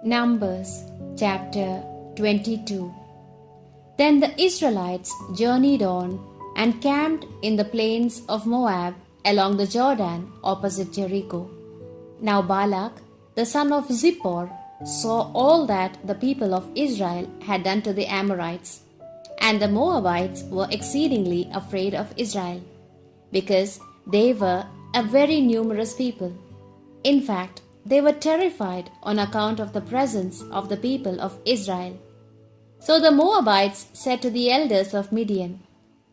Numbers chapter 22. Then the Israelites journeyed on and camped in the plains of Moab along the Jordan opposite Jericho. Now Balak, the son of Zippor, saw all that the people of Israel had done to the Amorites, and the Moabites were exceedingly afraid of Israel, because they were a very numerous people. In fact, they were terrified on account of the presence of the people of Israel. So the Moabites said to the elders of Midian,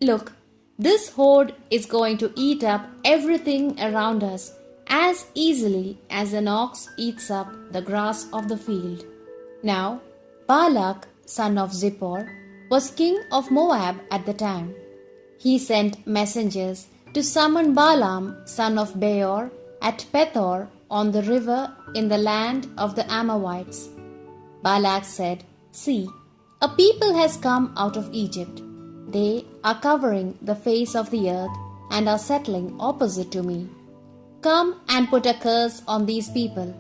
"Look, this horde is going to eat up everything around us as easily as an ox eats up the grass of the field." Now, Balak, son of Zippor, was king of Moab at the time. He sent messengers to summon Balaam, son of Beor, at Pethor on the river in the land of the Amorites. Balak said, "See, a people has come out of Egypt. They are covering the face of the earth and are settling opposite to me. Come and put a curse on these people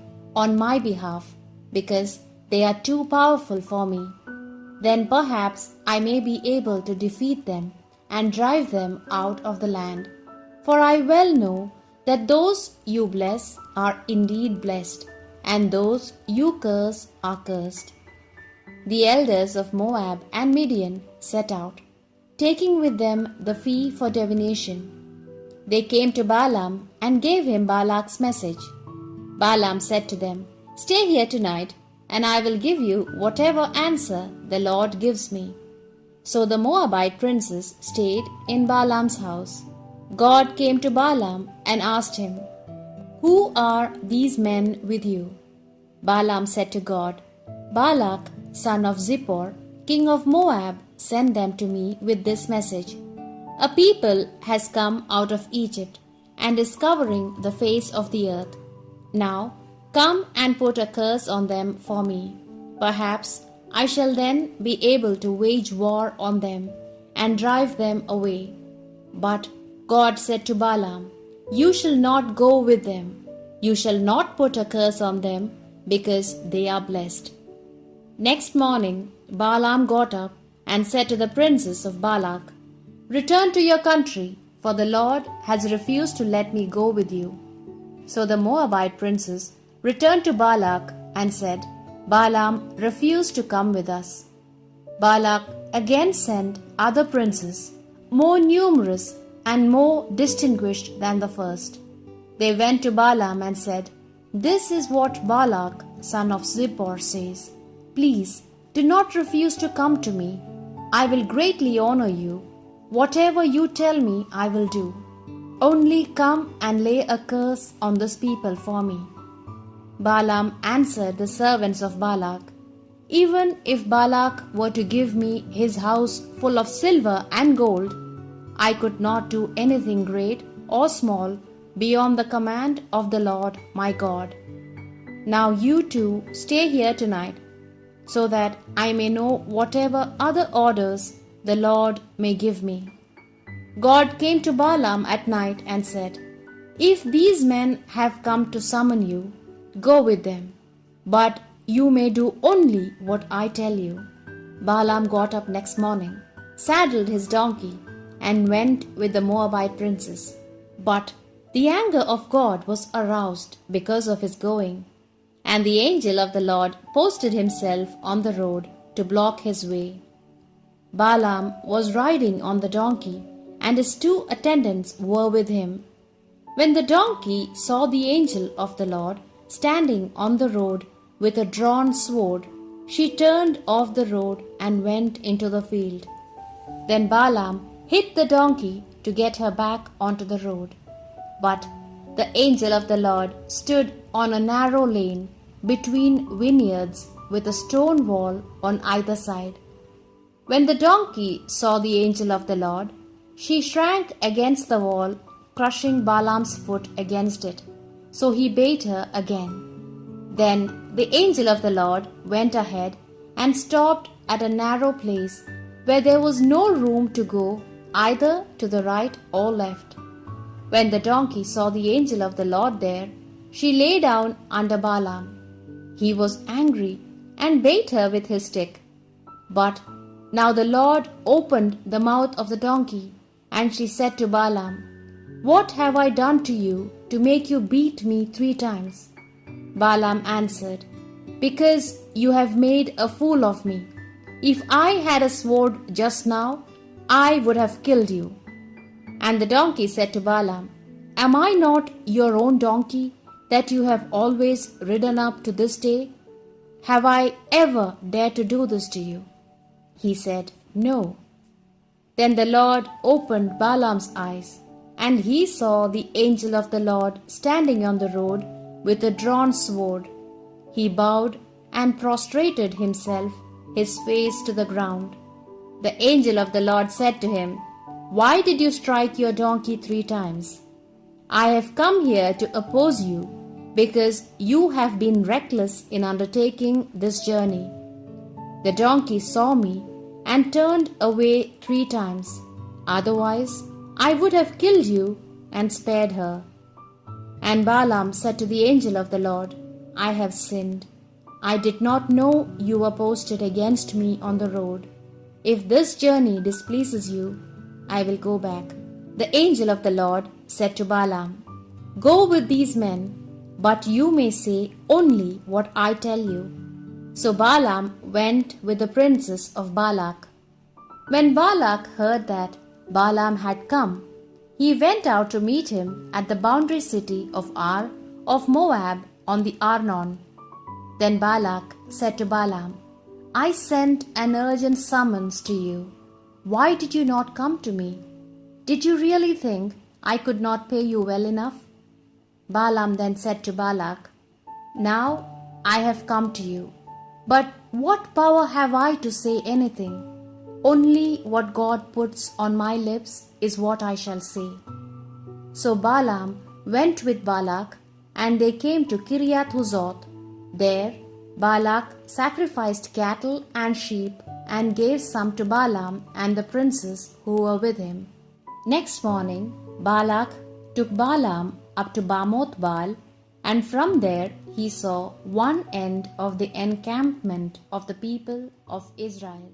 on my behalf, because they are too powerful for me. Then perhaps I may be able to defeat them and drive them out of the land. For I well know that those you bless are indeed blessed, and those you curse are cursed." The elders of Moab and Midian set out, taking with them the fee for divination. They came to Balaam and gave him Balak's message. Balaam said to them, "Stay here tonight, and I will give you whatever answer the Lord gives me." So the Moabite princes stayed in Balaam's house. God came to Balaam and asked him, "Who are these men with you?" Balaam said to God, "Balak, son of Zippor, king of Moab, sent them to me with this message. A people has come out of Egypt and is covering the face of the earth. Now come and put a curse on them for me. Perhaps I shall then be able to wage war on them and drive them away." But God said to Balaam, "You shall not go with them. You shall not put a curse on them, because they are blessed." Next morning, Balaam got up and said to the princes of Balak, "Return to your country, for the Lord has refused to let me go with you." So the Moabite princes returned to Balak and said, "Balaam refused to come with us." Balak again sent other princes, more numerous and more distinguished than the first. They went to Balaam and said, "This is what Balak, son of Zippor, says. Please do not refuse to come to me. I will greatly honor you. Whatever you tell me, I will do. Only come and lay a curse on this people for me." Balaam answered the servants of Balak, "Even if Balak were to give me his house full of silver and gold, I could not do anything great or small beyond the command of the Lord my God. Now you too stay here tonight, so that I may know whatever other orders the Lord may give me." God came to Balaam at night and said, "If these men have come to summon you, go with them, but you may do only what I tell you." Balaam got up next morning, saddled his donkey, and went with the Moabite princes. But the anger of God was aroused because of his going, and the angel of the Lord posted himself on the road to block his way. Balaam was riding on the donkey, and his 2 attendants were with him. When the donkey saw the angel of the Lord standing on the road with a drawn sword, she turned off the road and went into the field. Then Balaam hit the donkey to get her back onto the road. But the angel of the Lord stood on a narrow lane between vineyards with a stone wall on either side. When the donkey saw the angel of the Lord, she shrank against the wall, crushing Balaam's foot against it. So he bade her again. Then the angel of the Lord went ahead and stopped at a narrow place where there was no room to go either to the right or left. When the donkey saw the angel of the Lord there, she lay down under Balaam. He was angry and beat her with his stick. But now the Lord opened the mouth of the donkey, and she said to Balaam, "What have I done to you to make you beat me 3 times?" Balaam answered, "Because you have made a fool of me. If I had a sword just now, I would have killed you." And the donkey said to Balaam, "Am I not your own donkey that you have always ridden up to this day? Have I ever dared to do this to you?" He said, "No." Then the Lord opened Balaam's eyes, and he saw the angel of the Lord standing on the road with a drawn sword. He bowed and prostrated himself, his face to the ground. The angel of the Lord said to him, "Why did you strike your donkey 3 times? I have come here to oppose you, because you have been reckless in undertaking this journey." The donkey saw me and turned away 3 times. Otherwise, I would have killed you and spared her. And Balaam said to the angel of the Lord, "I have sinned. I did not know you were posted against me on the road. If this journey displeases you, I will go back." The angel of the Lord said to Balaam, "Go with these men, but you may say only what I tell you." So Balaam went with the princes of Balak. When Balak heard that Balaam had come, he went out to meet him at the boundary city of Ar of Moab on the Arnon. Then Balak said to Balaam, "I sent an urgent summons to you. Why did you not come to me? Did you really think I could not pay you well enough?" Balaam then said to Balak, "Now I have come to you, but what power have I to say anything? Only what God puts on my lips is what I shall say." So Balaam went with Balak, and they came to Kiriath Huzoth. There Balak sacrificed cattle and sheep and gave some to Balaam and the princes who were with him. Next morning Balak took Balaam up to Bamoth Baal, and from there he saw one end of the encampment of the people of Israel.